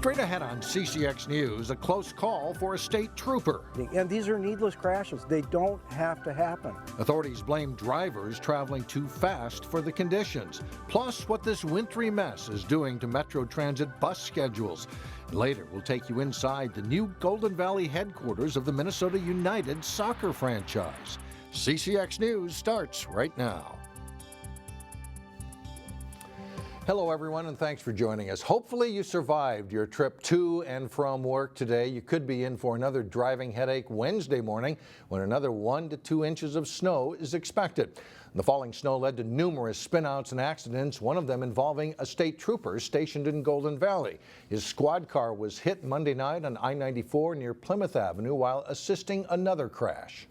Straight ahead on CCX News, a close call for a state trooper. And these are needless crashes. They don't have to happen. Authorities blame drivers traveling too fast for the conditions, plus what this wintry mess is doing to Metro Transit bus schedules. Later, we'll take you inside the new Golden Valley headquarters of the Minnesota United soccer franchise. CCX News starts right now. Hello, everyone, and thanks for joining us. Hopefully you survived your trip to and from work today. You could be in for another driving headache Wednesday morning when another 1 to 2 inches of snow is expected. The falling snow led to numerous spinouts and accidents, one of them involving a state trooper stationed in Golden Valley. His squad car was hit Monday night on I-94 near Plymouth Avenue while assisting another crash.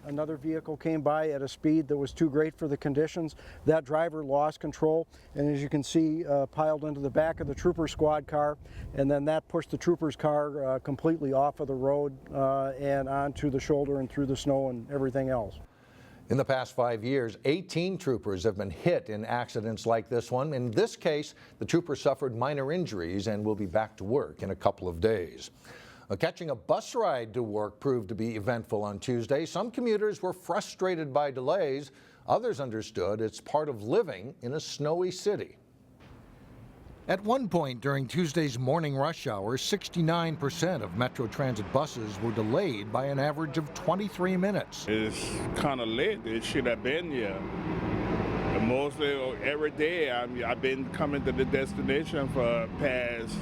Another vehicle came by at a speed that was too great for the conditions. That driver lost control, and as you can see, piled into the back of the trooper squad car, and then that pushed the trooper's car completely off of the road and onto the shoulder and through the snow and everything else. In the past 5 years, 18 troopers have been hit in accidents like this one. In this case, the trooper suffered minor injuries and will be back to work in a couple of days. Catching a bus ride to work proved to be eventful on Tuesday. Some commuters were frustrated by delays. Others understood it's part of living in a snowy city. At one point during Tuesday's morning rush hour, 69% of Metro Transit buses were delayed by an average of 23 minutes. It's kind of late. It should have been here. Mostly every day I've been coming to the destination for past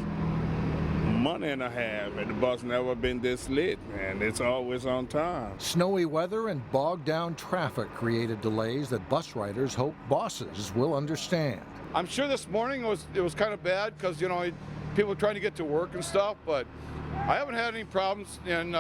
month and a half, and the bus never been this late, and it's always on time. Snowy weather and bogged down traffic created delays that bus riders hope bosses will understand. I'm sure this morning it was kind of bad because, you know, people are trying to get to work and stuff, but I haven't had any problems, and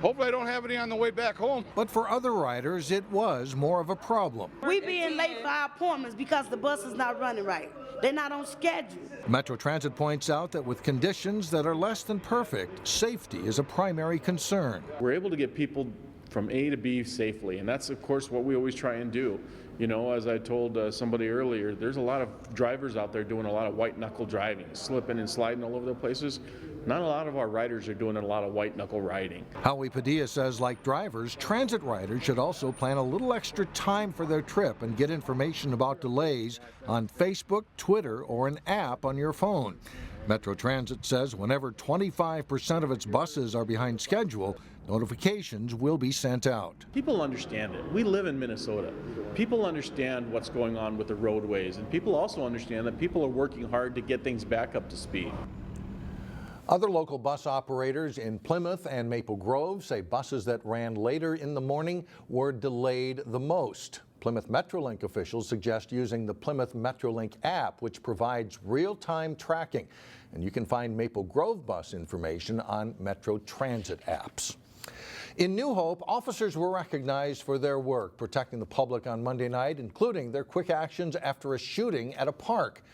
hopefully I don't have any on the way back home. But for other riders, it was more of a problem. We being late for our appointments because the bus is not running right. They're not on schedule. Metro Transit points out that with conditions that are less than perfect, safety is a primary concern. We're able to get people from A to B safely, and that's of course what we always try and do. You know, as I told somebody earlier, there's a lot of drivers out there doing a lot of white knuckle driving, slipping and sliding all over the places. Not a lot of our riders are doing a lot of white knuckle riding. Howie Padilla says, like drivers, transit riders should also plan a little extra time for their trip and get information about delays on Facebook, Twitter, or an app on your phone. Metro Transit says whenever 25% of its buses are behind schedule, notifications will be sent out. People understand it. We live in Minnesota. People understand what's going on with the roadways, and people also understand that people are working hard to get things back up to speed. Other local bus operators in Plymouth and Maple Grove say buses that ran later in the morning were delayed the most. Plymouth Metrolink officials suggest using the Plymouth Metrolink app, which provides real-time tracking. And you can find Maple Grove bus information on Metro Transit apps. In New Hope, officers were recognized for their work protecting the public on Monday night, including their quick actions after a shooting at a park.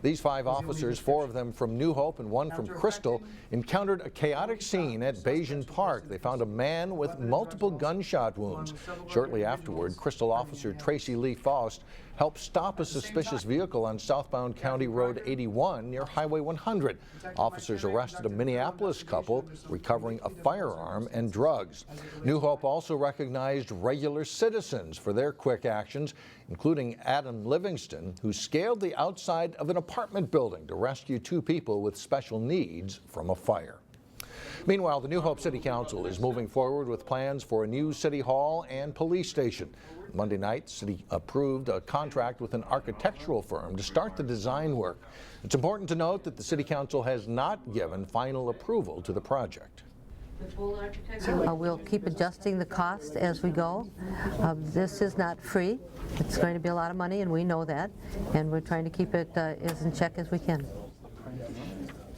These 5 officers, 4 of them from New Hope and 1 from Crystal, encountered a chaotic scene at Bayesian Park. They found a man with multiple gunshot wounds. Shortly afterward, Crystal officer Tracy Lee Faust helped stop a suspicious vehicle on southbound County Road 81 near Highway 100. Officers arrested a Minneapolis couple recovering a firearm and drugs. New Hope also recognized regular citizens for their quick actions, including Adam Livingston, who scaled the outside of an apartment building to rescue 2 people with special needs from a fire. Meanwhile, the New Hope City Council is moving forward with plans for a new city hall and police station. Monday night, the city approved a contract with an architectural firm to start the design work. It's important to note that the City Council has not given final approval to the project. We'll keep adjusting the cost as we go. This is not free. It's going to be a lot of money, and we know that, and we're trying to keep it as in check as we can.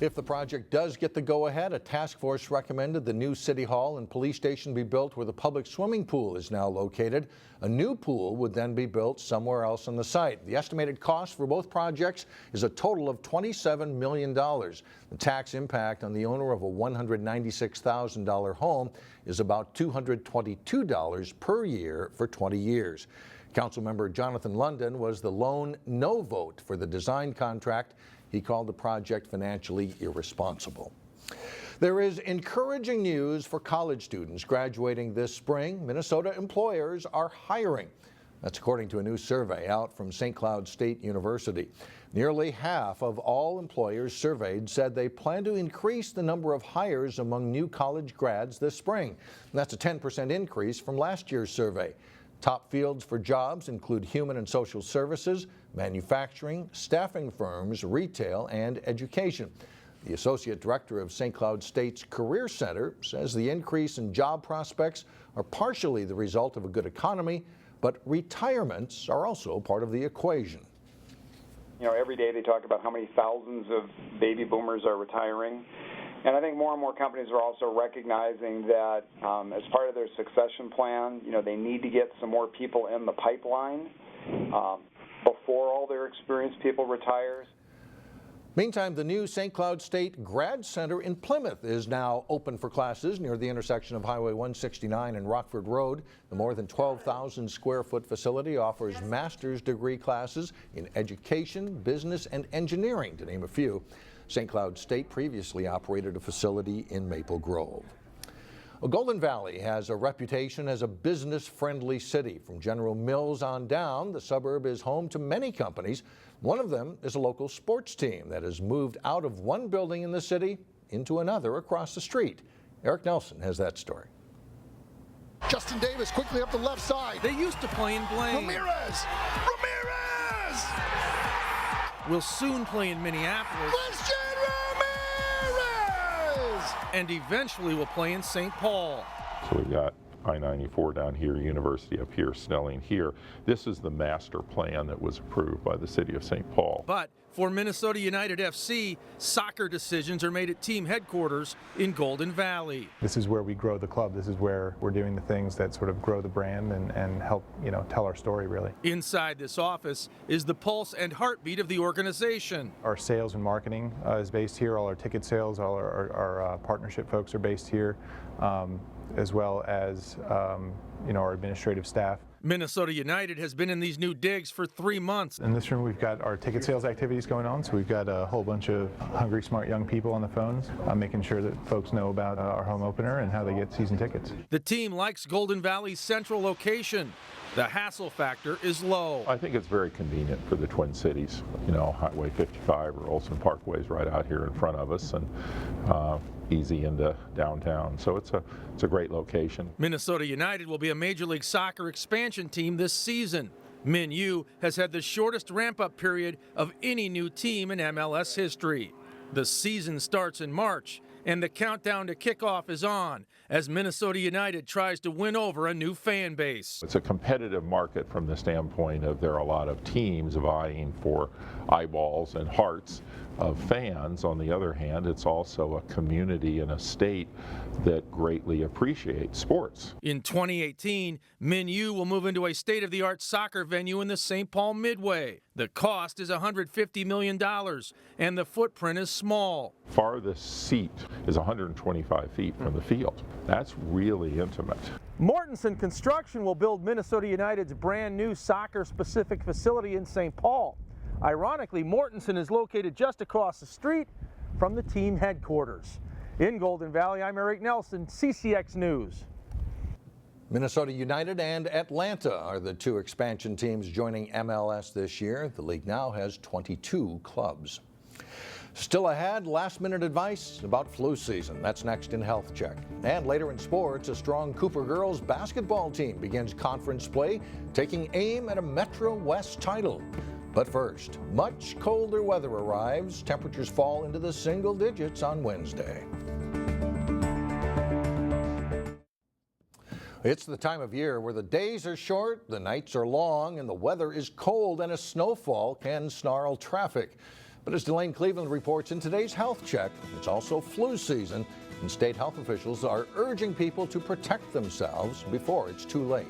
If the project does get the go-ahead, a task force recommended the new city hall and police station be built where the public swimming pool is now located. A new pool would then be built somewhere else on the site. The estimated cost for both projects is a total of $27 million. The tax impact on the owner of a $196,000 home is about $222 per year for 20 years. Councilmember Jonathan London was the lone no vote for the design contract. He called the project financially irresponsible. There is encouraging news for college students graduating this spring. Minnesota employers are hiring. That's according to a new survey out from St. Cloud State University. Nearly half of all employers surveyed said they plan to increase the number of hires among new college grads this spring. That's a 10% increase from last year's survey. Top fields for jobs include human and social services, manufacturing, staffing firms, retail, and education. The Associate Director of St. Cloud State's Career Center says the increase in job prospects are partially the result of a good economy, but retirements are also part of the equation. You know, every day they talk about how many thousands of baby boomers are retiring. And I think more and more companies are also recognizing that as part of their succession plan, you know, they need to get some more people in the pipeline before all their experienced people retires. Meantime, the new St. Cloud State Grad Center in Plymouth is now open for classes near the intersection of Highway 169 and Rockford Road. The more than 12,000 square foot facility offers master's degree classes in education, business, and engineering, to name a few. St. Cloud State previously operated a facility in Maple Grove. Well, Golden Valley has a reputation as a business-friendly city. From General Mills on down, the suburb is home to many companies. One of them is a local sports team that has moved out of one building in the city into another across the street. Eric Nelson has that story. Justin Davis quickly up the left side. They used to play in Blaine. Ramirez! Will soon play in Minneapolis. Christian Ramirez! And eventually will play in St. Paul. So we've got I-94 down here, University up here, Snelling here. This is the master plan that was approved by the city of St. Paul. But for Minnesota United FC, soccer decisions are made at team headquarters in Golden Valley. This is where we grow the club. This is where we're doing the things that sort of grow the brand and help, you know, tell our story, really. Inside this office is the pulse and heartbeat of the organization. Our sales and marketing is based here. All our ticket sales, all our partnership folks are based here, as well as you know, our administrative staff. Minnesota United has been in these new digs for 3 months. In this room, we've got our ticket sales activities going on, so we've got a whole bunch of hungry, smart young people on the phones, making sure that folks know about our home opener and how they get season tickets. The team likes Golden Valley's central location. The hassle factor is low. I think it's very convenient for the Twin Cities. You know, Highway 55 or Olson Parkway is right out here in front of us, and easy into downtown. So it's a great location. Minnesota United will be a Major League Soccer expansion team this season. Min U has had the shortest ramp-up period of any new team in MLS history. The season starts in March, and the countdown to kickoff is on as Minnesota United tries to win over a new fan base. It's a competitive market from the standpoint of there are a lot of teams vying for eyeballs and hearts of fans. On the other hand, it's also a community and a state that greatly appreciates sports. In 2018, Min U will move into a state-of-the-art soccer venue in the St. Paul Midway. The cost is $150 million, and the footprint is small. Farthest seat is 125 feet from the field. That's really intimate. Mortensen Construction will build Minnesota United's brand new soccer-specific facility in St. Paul. Ironically, Mortensen is located just across the street from the team headquarters. In Golden Valley, I'm Eric Nelson, CCX News. Minnesota United and Atlanta are the two expansion teams joining MLS this year. The league now has 22 clubs. Still ahead, last-minute advice about flu season. That's next in Health Check. And later in sports, a strong Cooper girls basketball team begins conference play, taking aim at a Metro West title. But first, much colder weather arrives. Temperatures fall into the single digits on Wednesday. It's the time of year where the days are short, the nights are long, and the weather is cold, and a snowfall can snarl traffic. But as Delane Cleveland reports in today's Health Check, it's also flu season, and state health officials are urging people to protect themselves before it's too late.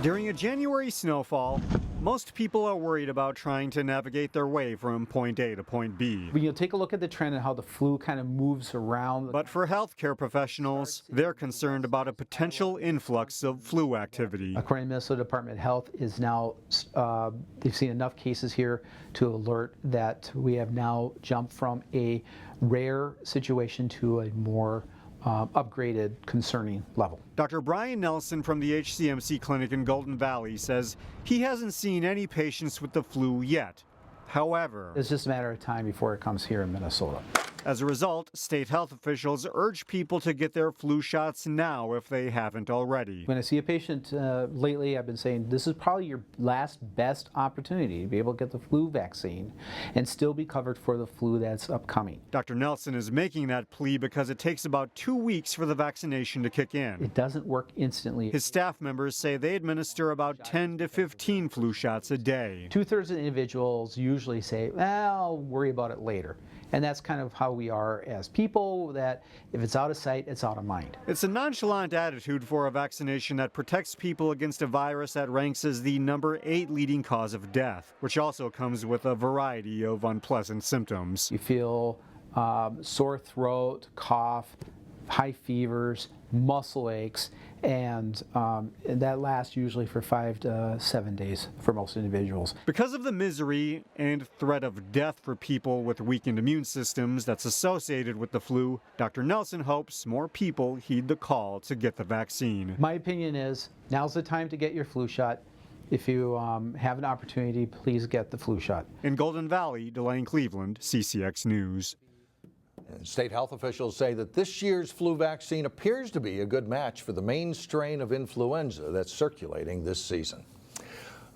During a January snowfall, Most people are worried about trying to navigate their way from point A to point B. When you take a look at the trend and how the flu kind of moves around. But for healthcare professionals, they're concerned about a potential influx of flu activity. According to the Minnesota Department of Health, is now they've seen enough cases here to alert that we have now jumped from a rare situation to a more upgraded, concerning level. Dr. Brian Nelson from the HCMC clinic in Golden Valley says he hasn't seen any patients with the flu yet. However, it's just a matter of time before it comes here in Minnesota. As a result, state health officials urge people to get their flu shots now if they haven't already. When I see a patient lately, I've been saying this is probably your last best opportunity to be able to get the flu vaccine and still be covered for the flu that's upcoming. Dr. Nelson is making that plea because it takes about 2 weeks for the vaccination to kick in. It doesn't work instantly. His staff members say they administer about 10 to 15 flu shots a day. 2/3 of the individuals usually say, well, I'll worry about it later. And that's kind of how we are as people, that if it's out of sight, it's out of mind. It's a nonchalant attitude for a vaccination that protects people against a virus that ranks as the number 8 leading cause of death, which also comes with a variety of unpleasant symptoms. You feel sore throat, cough, high fevers, muscle aches, and that lasts usually for 5 to 7 days for most individuals. Because of the misery and threat of death for people with weakened immune systems that's associated with the flu, Dr. Nelson hopes more people heed the call to get the vaccine. My opinion is now's the time to get your flu shot. If you have an opportunity, please get the flu shot. In Golden Valley, Delane Cleveland, CCX News. And state health officials say that this year's flu vaccine appears to be a good match for the main strain of influenza that's circulating this season.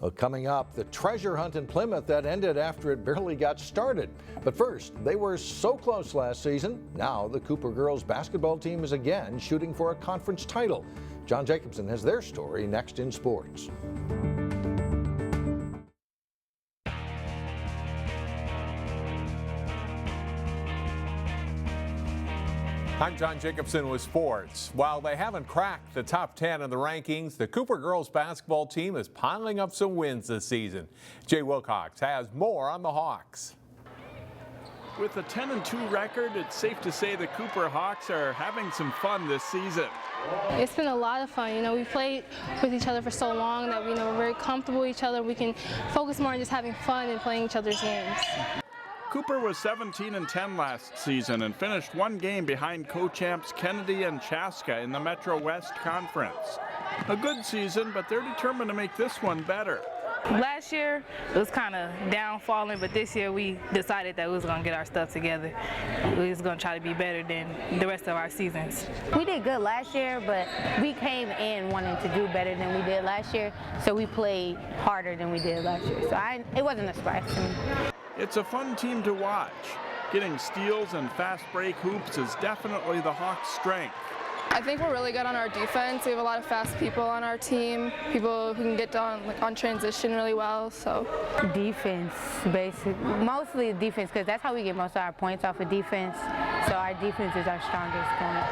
Well, coming up, the treasure hunt in Plymouth that ended after it barely got started. But first, they were so close last season. Now the Cooper girls basketball team is again shooting for a conference title. John Jacobson has their story next in sports. I'm John Jacobson with sports. While they haven't cracked the top 10 in the rankings, the Cooper girls basketball team is piling up some wins this season. Jay Wilcox has more on the Hawks. With a 10-2 record, it's safe to say the Cooper Hawks are having some fun this season. It's been a lot of fun. You know, we played with each other for so long that we're very comfortable with each other. We can focus more on just having fun and playing each other's games. Cooper was 17-10 last season and finished one game behind co-champs Kennedy and Chaska in the Metro West Conference. A good season, but they're determined to make this one better. Last year, it was kind of downfalling, but this year we decided that we was going to get our stuff together. We was going to try to be better than the rest of our seasons. We did good last year, but we came in wanting to do better than we did last year, so we played harder than we did last year. So it wasn't a surprise to me. It's a fun team to watch. Getting steals and fast break hoops is definitely the Hawks' strength. I think we're really good on our defense. We have a lot of fast people on our team, people who can get down on transition really well. So defense, basically, mostly defense, because that's how we get most of our points off of defense. So our defense is our strongest point.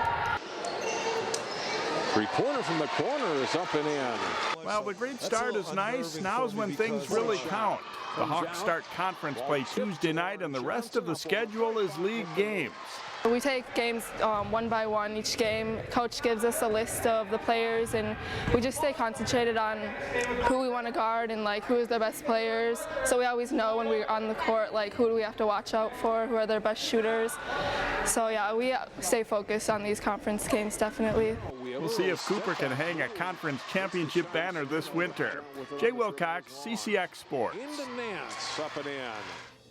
Three-pointer from the corner is up and in. Well, the great start is nice. Now's when things really count. The Hawks start conference play Tuesday night, and the rest of the schedule is league games. We take games one by one each game. Coach gives us a list of the players, and we just stay concentrated on who we want to guard and who is their best players. So we always know when we're on the court who do we have to watch out for, who are their best shooters. So yeah, we stay focused on these conference games definitely. We'll see if Cooper can hang a conference championship banner this winter. Jay Wilcox, CCX Sports. Up and in.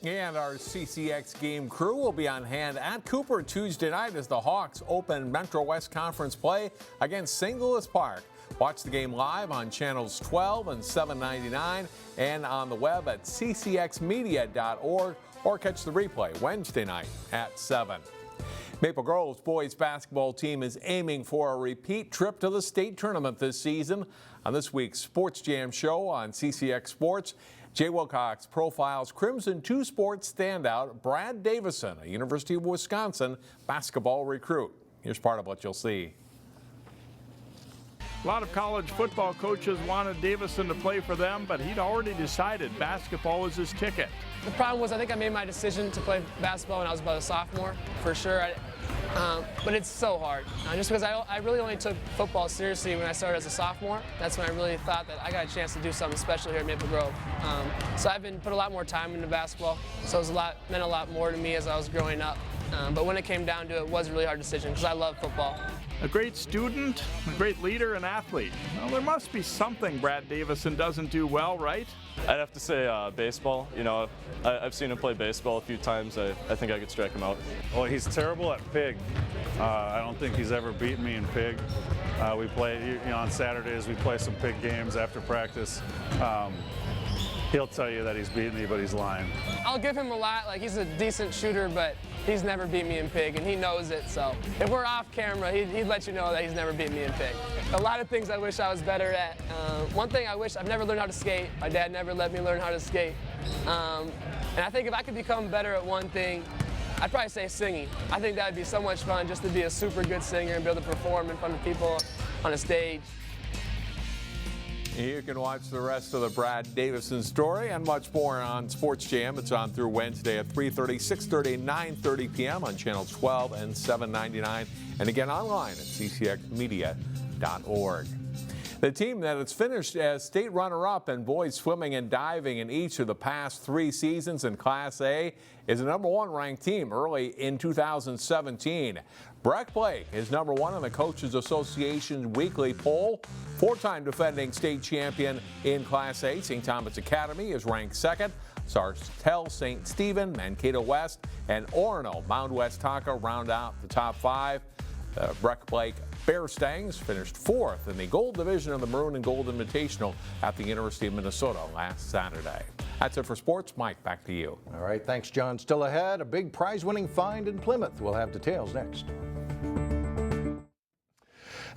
And our CCX game crew will be on hand at Cooper Tuesday night as the Hawks open Metro West Conference play against St. Louis Park. Watch the game live on channels 12 and 799 and on the web at ccxmedia.org or catch the replay Wednesday night at 7. Maple Grove's boys basketball team is aiming for a repeat trip to the state tournament this season. On this week's Sports Jam show on CCX Sports, Jay Wilcox profiles Crimson 2 sports standout Brad Davison, a University of Wisconsin basketball recruit. Here's part of what you'll see. A lot of college football coaches wanted Davison to play for them, but he'd already decided basketball was his ticket. The problem was I think I made my decision to play basketball when I was about a sophomore, for sure. But it's so hard. Just because I really only took football seriously when I started as a sophomore. That's when I really thought that I got a chance to do something special here at Maple Grove. So I've put a lot more time into basketball. So it meant a lot more to me as I was growing up. But when it came down to it, it was a really hard decision because I love football. A great student, a great leader and athlete. Well, there must be something Brad Davison doesn't do well, right? I'd have to say baseball. You know, I've seen him play baseball a few times. I think I could strike him out. Well, he's terrible at pig. I don't think he's ever beaten me in pig. We play, on Saturdays, we play some pig games after practice. He'll tell you that he's beaten me, but he's lying. I'll give him a lot. Like, he's a decent shooter, but he's never beat me in pig, and he knows it. So if we're off camera, he'd let you know that he's never beat me in pig. A lot of things I wish I was better at. One thing I wish, I've never learned how to skate. My dad never let me learn how to skate. And I think if I could become better at one thing, I'd probably say singing. I think that would be so much fun just to be a super good singer and be able to perform in front of people on a stage. You can watch the rest of the Brad Davison story and much more on Sports Jam. It's on through Wednesday at 3:30, 6:30, 9:30 p.m. on channels 12 and 799, and again online at ccxmedia.org. The team that has finished as state runner-up in boys swimming and diving in each of the past 3 seasons in Class A is the #1 ranked team early in 2017. Breck Blake is #1 in the Coaches Association weekly poll. 4-time defending state champion in Class A, St. Thomas Academy is ranked 2nd. Sartell, St. Stephen, Mankato West, and Orono, Mound West Tonka round out the top 5. Breck Blake Bear Stangs finished 4th in the gold division of the Maroon and Gold Invitational at the University of Minnesota last Saturday. That's it for sports. Mike, back to you. All right, thanks, John. Still ahead, a big prize-winning find in Plymouth. We'll have details next.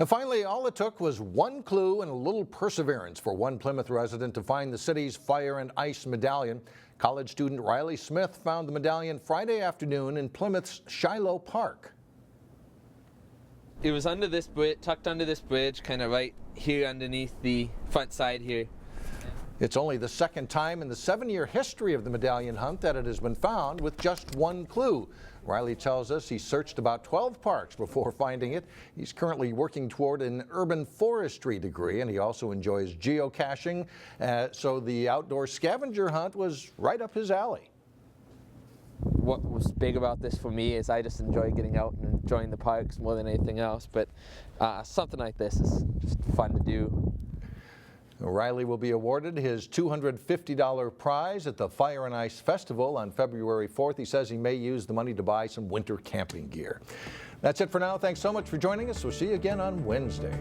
And finally, all it took was one clue and a little perseverance for one Plymouth resident to find the city's fire and ice medallion. College student Riley Smith found the medallion Friday afternoon in Plymouth's Shiloh Park. It was under this bridge, tucked under this bridge, kind of right here underneath the front side here. It's only the 2nd time in the 7-year history of the medallion hunt that it has been found with just one clue. Riley tells us he searched about 12 parks before finding it. He's currently working toward an urban forestry degree, and he also enjoys geocaching, so the outdoor scavenger hunt was right up his alley. What was big about this for me is I just enjoy getting out and enjoying the parks more than anything else, but something like this is just fun to do. Riley will be awarded his $250 prize at the Fire and Ice Festival on February 4th. He says he may use the money to buy some winter camping gear. That's it for now. Thanks so much for joining us. We'll see you again on Wednesday.